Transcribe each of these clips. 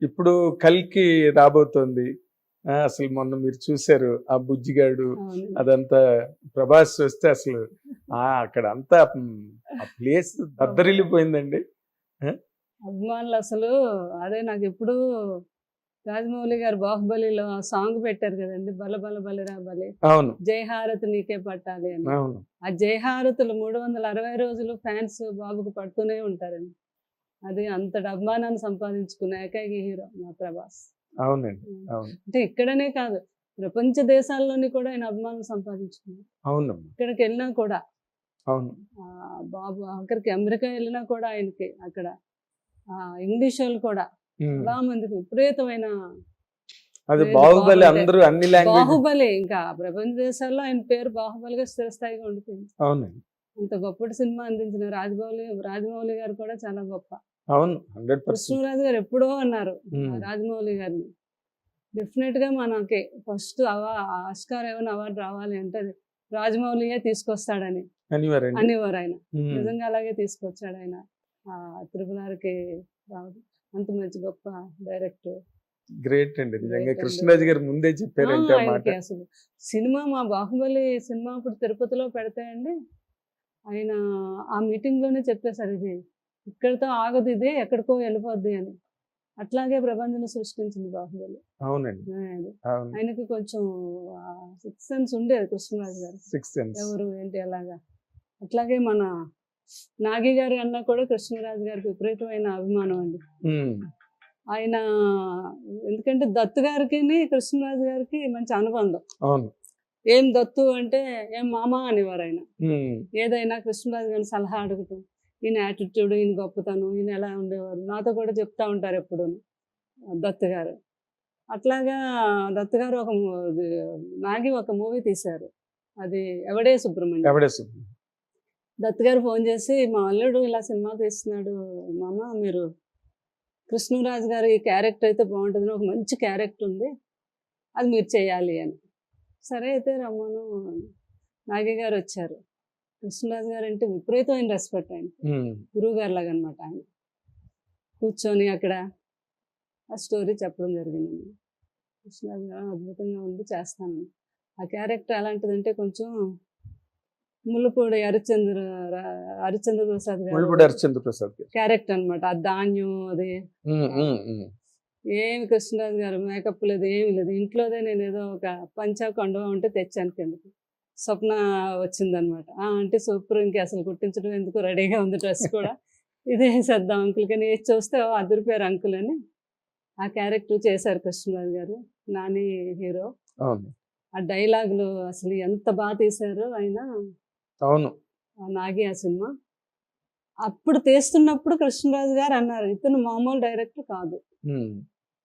ఇప్పుడు కల్కి రాబోతోంది. అసలు మొన్న మీరు చూశారు ఆ బుజ్జిగాడు అవును. అదంతా. ప్రభాస్ వస్తే అసలు అక్కడ అంతా ఆ ప్లేస్ దద్దరిల్లిపోయిందండి. అభిమానులు అసలు అదే నాకు ఎప్పుడు రాజమౌళి గారు బాహుబలిలో ఆ సాంగ్ పెట్టారు కదండి, బల బల బలిరా బలి, అవును జయహారతి నీకే పట్టాలి అని. అవును ఆ జయహారతులు 360 రోజులు ఫ్యాన్స్ బాబుకు పడుతూనే ఉంటారండి. అది అంతటి అభిమానాన్ని సంపాదించుకున్న ఏకైక హీరో మా ప్రభాస్. అవునండి అవును అంటే ఇక్కడనే కాదు, ప్రపంచ దేశాల్లోని కూడా ఆయన అభిమానం సంపాదించుకున్నారు. అవునమ్మా ఇక్కడికి వెళ్ళినా కూడా అవును బాబు ఆఖరికి అమెరికా వెళ్ళినా కూడా ఆయనకి అక్కడ ఇంగ్లీష్ వాళ్ళు కూడా చాలా మందికి విపరీతమైన అది లేదు, బాహుబలి బాహుబలి. అందరూ అన్ని లాంగ్వేజ్. బాహుబలి ఇంకా ప్రపంచ దేశాల్లో ఆయన పేరు బాహుబలిగా స్థిరస్థాయిగా ఉండిపోయింది. అవునండి అంత గొప్పటి సినిమా అందించిన రాజమౌళి గారు కూడా చాలా గొప్ప. అవును 100%. కృష్ణరాజు గారు ఎప్పుడో అన్నారు రాజమౌళి గారిని, డెఫినెట్ గా మనకి ఫస్ట్ ఆస్కార్ ఏమైనా అవార్డు రావాలి అంటే అది రాజమౌళియే తీసుకొస్తాడని అనేవారు ఆయన. నిజంగా అలాగే తీసుకొచ్చాడు ఆయన. త్రిపులార్కి రావడం అంత మంచి గొప్ప డైరెక్టర్. గ్రేట్ అండి నిజంగా. కృష్ణరాజు గారు ముందే చెప్పారంటే ఆయనకి అసలు సినిమా మా బాహుబలి సినిమా ఇప్పుడు తిరుపతిలో పెడితే అండి, ఆయన ఆ మీటింగ్ లోనే చెప్పేశారు, ఇది ఇక్కడితో ఆగదు, ఇది ఎక్కడికో వెళ్ళిపోద్ది అని. అట్లాగే ప్రపంచం సృష్టించింది బాహుబలి. అవునండి ఆయనకి కొంచెం సిక్స్ సెన్స్ ఉండేది కృష్ణరాజు గారు, ఎవరు ఏంటి అలాగా. అట్లాగే మన నాగి గారి అన్న కూడా కృష్ణరాజు గారికి విపరీతమైన అభిమానం అండి. ఆయన ఎందుకంటే దత్తు గారికి కృష్ణరాజు గారికి మంచి అనుబంధం. అవును ఏం దత్తు అంటే ఏం మామ అనేవారు ఆయన. ఏదైనా కృష్ణరాజు గారిని సలహా అడగటం, ఈయన యాటిట్యూడ్, ఈయన గొప్పతనం, ఈయన ఎలా ఉండేవారు నాతో కూడా చెప్తా ఉంటారు ఎప్పుడు దత్తు గారు. అట్లాగా దత్తు గారు నాగి ఒక మూవీ తీశారు, అది ఎవడే సుబ్రహ్మణ్యం. దత్తు గారు ఫోన్ చేసి, మా అల్లుడు ఇలా సినిమా తీస్తున్నాడు మామ, మీరు కృష్ణరాజు గారు ఈ క్యారెక్టర్ అయితే బాగుంటుంది, ఒక మంచి క్యారెక్టర్ ఉంది, అది మీరు చేయాలి అని. సరే అయితే రమ్మను. నాగి గారు వచ్చారు. కృష్ణరాజు గారు అంటే విపరీతమైన రెస్పెక్ట్ ఆయన, గురువు గారు లాగా అనమాట. ఆయన కూర్చొని అక్కడ ఆ స్టోరీ చెప్పడం జరిగింది. కృష్ణరాజు గారు అద్భుతంగా ఉంది, చేస్తాను. ఆ క్యారెక్టర్ ఎలాంటిదంటే కొంచెం ముళ్ళపూడి హరిశ్చంద్ర ప్రసాద్ క్యారెక్టర్ అనమాట. ఆ ధాన్యం అది ఏమి కృష్ణరాజు గారు మేకప్ లేదు, ఏమి లేదు, ఇంట్లోదే నేను ఏదో ఒక పంచా కొండవా ఉంటే తెచ్చాను కిందకి. స్వప్న వచ్చిందనమాట. అంటే సూపర్, ఇంక అసలు కుట్టించడం ఎందుకు, రెడీగా ఉంది డ్రెస్ కూడా, ఇదే వేసేద్దాం అంకుల్ కానీ ఏది చూస్తే అదిరిపోయారు అంకుల్ అని. ఆ క్యారెక్టర్ చేశారు కృష్ణరాజు గారు, నాని హీరో. ఆ డైలాగులు అసలు ఎంత బాగా తీశారు ఆయన. అవును నాగి ఆ సినిమా అప్పుడు తీస్తున్నప్పుడు కృష్ణరాజు గారు అన్నారు, ఇతను మామూలు డైరెక్టర్ కాదు,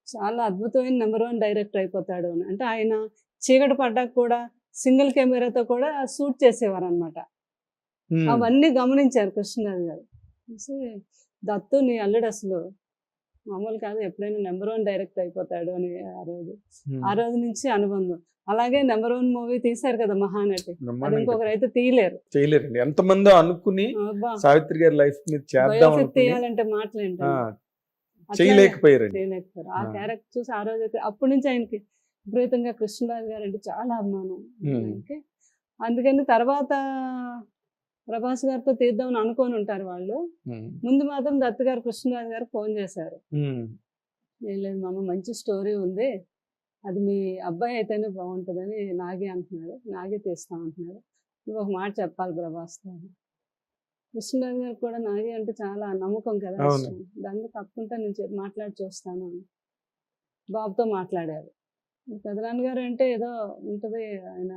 చాలా అద్భుతమైన నెంబర్ 1 డైరెక్టర్ అయిపోతాడు అని. అంటే ఆయన చీకటి పడ్డాక కూడా సింగిల్ కెమెరాతో కూడా షూట్ చేసేవారు అనమాట. అవన్నీ గమనించారు కృష్ణరాజు గారు. దత్తు నీ అల్లుడు అసలు మామూలు కాదు, ఎప్పుడైనా నెంబర్ 1 డైరెక్టర్ అయిపోతాడు అని ఆ రోజు నుంచి అనుబంధం. అలాగే నెంబర్ 1 మూవీ తీశారు కదా మహానటి, అది ఇంకొకరు అయితే చేయలేరండి. ఎంతమందో అనుకుని సావిత్రి గారి లైఫ్ మీద చేద్దాం తీయాలంటే మాటలేంటి, చేయలేకపోయారు. ఆ క్యారెక్టర్ చూసి ఆ రోజు అప్పటి నుంచి ఆయనకి విపరీతంగా కృష్ణరాజు గారు అంటే చాలా అభిమానం. అందుకని తర్వాత ప్రభాస్ గారితో తీద్దామని అనుకొని ఉంటారు వాళ్ళు. ముందు మాత్రం దత్తు గారు కృష్ణరాజు గారు ఫోన్ చేశారు, లేదు మామ మంచి స్టోరీ ఉంది, అది మీ అబ్బాయి అయితేనే బాగుంటుందని నాగి అంటున్నాడు, నాగి తీస్తామంటున్నాడు, నువ్వు ఒక మాట చెప్పాలి ప్రభాస్తో. కృష్ణరాజు గారు కూడా నాగి అంటే చాలా నమ్మకం కదా, దాన్ని తప్పకుండా నేను మాట్లాడి చూస్తాను అని బాబుతో మాట్లాడారు. పెదనాన్న గారు అంటే ఏదో ఉంటుంది, ఆయన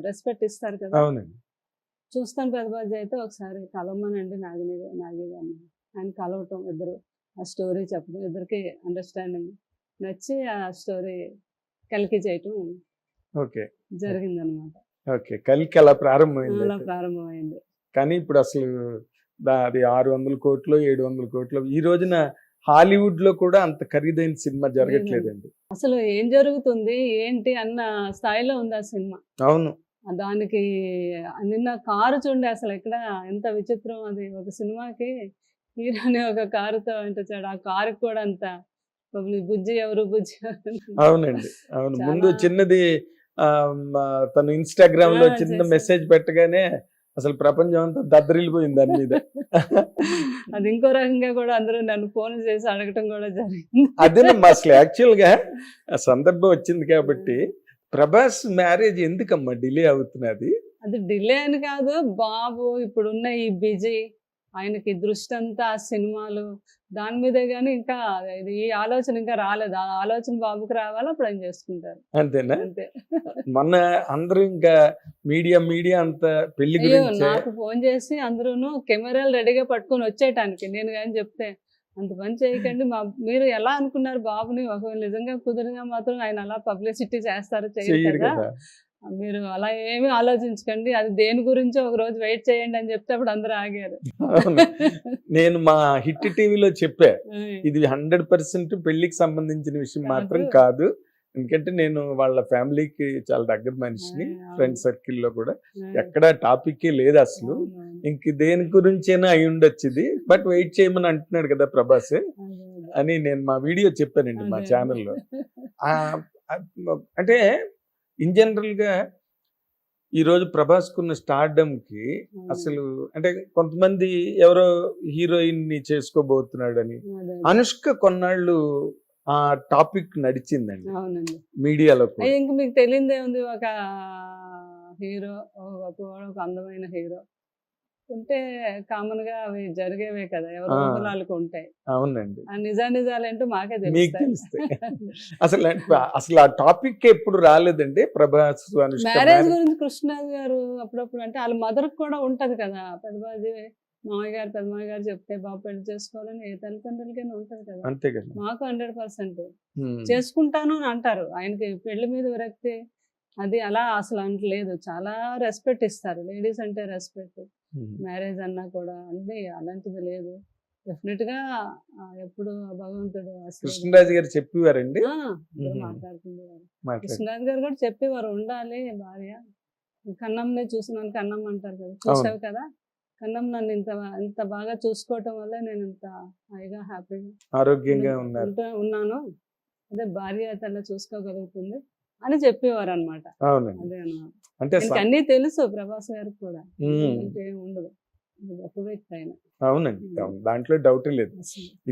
రెస్పెక్ట్ ఇస్తారు కదా. చూస్తాను పెద్దబాజీ అయితే ఒకసారి కలవమనండి నాగి గారిని. ఆయన కలవటం, ఇద్దరు ఆ స్టోరీ చెప్పడం, ఇద్దరికి అండర్స్టాండింగ్ నచ్చి ఆ స్టోరీ కలికి చేయటం జరిగిందనమాట. కలికి అలా ప్రారంభమైంది. కానీ ఇప్పుడు అసలు అది 600 కోట్లు 700 కోట్లు. ఈ రోజున హాలీవుడ్ లో కూడా అంత ఖరీదైన సినిమా జరగట్లేదండి. అసలు ఏం జరుగుతుంది ఏంటి అన్న స్థాయిలో ఉంది ఆ సినిమా. అవును, దానికి నిన్న కారు చూడండి అసలు ఎక్కడ ఎంత విచిత్రం. అది ఒక సినిమాకి హీరోని ఒక కారుతో అంటే ఆ కారుకి కూడా అంత పబ్లిక్ బుజ్జి ఎవరు బుజ్జి ఎవరు? అవునండి, అవును. చాలా- ముందు చిన్నది తను ఇన్స్టాగ్రామ్ లో చిన్న చేశాను. మెసేజ్ పెట్టగానే అసలు ప్రపంచం అంతా దద్దరిల్లిపోయింది దాని మీద. అది ఇంకో రకంగా కూడా అందరూ నన్ను ఫోన్ చేసి అడగటం కూడా జరిగింది. అదేనమ్మా, అసలు యాక్చువల్ గా ఆ సందర్భం వచ్చింది కాబట్టి ప్రభాస్ మ్యారేజ్ ఎందుకమ్మా డిలే అవుతున్నది? అది డిలే అని కాదు, బాబు ఇప్పుడున్న ఈ బిజీ, ఆయనకి దృష్టి అంతా ఆ సినిమాలు దాని మీదే కానీ ఇంకా ఈ ఆలోచన ఇంకా రాలేదు. ఆ ఆలోచన బాబుకి రావాలి, అప్పుడు ఆయన చేసుకుంటారు అంతేనా? అంతే. మొన్న అందరూ ఇంకా మీడియా అంతా పెళ్లి అయ్యో, గురించి నాకు ఫోన్ చేసి అందరూను కెమెరాలు రెడీగా పట్టుకొని వచ్చేయటానికి. నేను కానీ చెప్తే అంత పని చేయకండి, మీరు ఎలా అనుకున్నారు బాబుని, ఒకవేళ నిజంగా కుదిరినా మాత్రం ఆయన అలా పబ్లిసిటీ చేస్తారు, చేయరు చెయ్యరు కదా, కదా. మీరు అలా ఏమీ ఆలోచించకండి, అది దేని గురించో ఒక రోజు వెయిట్ చేయండి అని చెప్తే అప్పుడు అందరూ ఆగారు. అవును. నేను మా హిట్ టీవీలో చెప్పా, ఇది 100% పెళ్లికి సంబంధించిన విషయం మాత్రం కాదు. ఎందుకంటే నేను వాళ్ళ ఫ్యామిలీకి చాలా దగ్గర మనిషిని, ఫ్రెండ్ సర్కిల్లో కూడా ఎక్కడ టాపిక్ లేదు అసలు. ఇంక దేని గురించైనా అయి ఉండొచ్చు ఇది, బట్ వెయిట్ చేయమని అంటున్నాడు కదా ప్రభాస్ అని నేను మా వీడియో చెప్పానండి మా ఛానల్లో. అంటే ఇన్ జనరల్ గా ఈ రోజు ప్రభాస్ కున్న స్టార్డమ్ కి అసలు అంటే కొంతమంది ఎవరో హీరోయిన్ ని చేసుకోబోతున్నాడని, అనుష్క కొన్నాళ్ళు ఆ టాపిక్ నడిచిందండి అవునండి మీడియాలో కూడా. ఇంక మీకు తెలియదే ఉంది, ఒక హీరో, ఒక అందమైన హీరో ఉంటే కామన్ గా అవి జరిగేవే కదా, ఎవరు ఊహలాలకు ఉంటాయి. అవునండి, ఆ నిజాలేంటో మాకే మీకు తెలుస్తాయి. తెలుస్తాయి. అసలు ఆ టాపిక్ ఎప్పుడు రాలేదండి ప్రభాస్ అనుష్క మ్యారేజ్ గురించి కృష్ణరాజు గారు అప్పుడప్పుడు అంటే వాళ్ళ మదర్ కూడా ఉంటది కదా, పెద్దబాజీ పెద్దమాయ గారు చెప్తే బాబు పెళ్లి చేసుకోవాలని ఏ తల్లిదండ్రులకైనా ఉంటది కదా. అంతే కదా. మాకు 100% చేసుకుంటాను అని అంటారు. ఆయనకి పెళ్లి మీద విరక్తి అది అలా అసలు అంటలేదు, చాలా రెస్పెక్ట్ ఇస్తారు. లేడీస్ అంటే రెస్పెక్ట్, మ్యారేజ్ అన్నా కూడా అంటే అలాంటిది లేదు. డెఫినెట్ గా ఎప్పుడు భగవంతుడు కృష్ణరాజు గారు చెప్పేవారండి, మాట్లాడుతుండేవారు. కృష్ణరాజు గారు కూడా చెప్పేవారు, ఉండాలి భార్య. కన్నంనే చూసినాను, కన్నం అంటారు కదా, చూసావు కదా, కన్నం నన్ను ఇంత బాగా చూసుకోవటం వల్ల నేను ఇంత హాయిగా హ్యాపీగా ఆరోగ్యంగా ఉన్నాను, అదే భార్య అలా చూసుకోగలుగుతుంది అని చెప్పేవారు అనమాట. అదే అనమాట. అంటే అన్ని తెలుసు ప్రభాస్ గారికి కూడా, ఏం ఉండదు, గొప్ప వ్యక్తి ఆయన. అవునండి, దాంట్లో డౌట్ లేదు.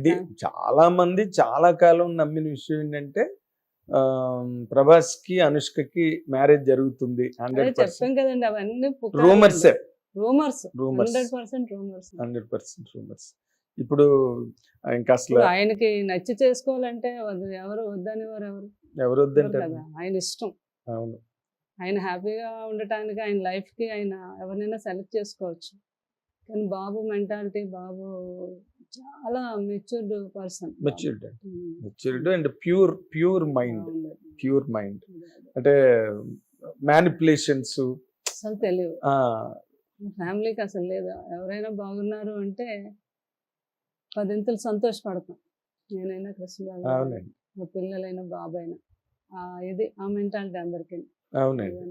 ఇది చాలా మంది చాలా కాలం నమ్మిన విషయం ఏంటంటే ప్రభాస్ కి అనుష్కకి మ్యారేజ్ జరుగుతుంది. చెప్పాం కదండి, అవన్నీ రూమర్స్. 100% రూమర్స్. ఇప్పుడు ఇంకా అసలు ఆయనకి నచ్చి చేసుకోవాలంటే ఎవరు వద్దనేవారు, ఎవరు వద్దంటారు కదా, ఆయన ఇష్టం. అవును, ఆయన హ్యాపీగా ఉండటానికి ఆయన లైఫ్ కి ఆయన ఎవరినైనా సెలెక్ట్ చేసుకోవచ్చు. కానీ బాబు మెంటాలిటీ, బాబు చాలా matured person, matured and pure mind. అంటే మ్యానిపులేషన్స్ అసలు తెలియదు, ఫ్యామిలీకి అసలు లేదు. ఎవరైనా బాగున్నారు అంటే 10 సంతోషపడతాం. నేనైనా కృష్ణరాజు, మా పిల్లలైనా బాబైనా, ఇది ఆ మెంటాలిటీ అందరికీ. అవునండి.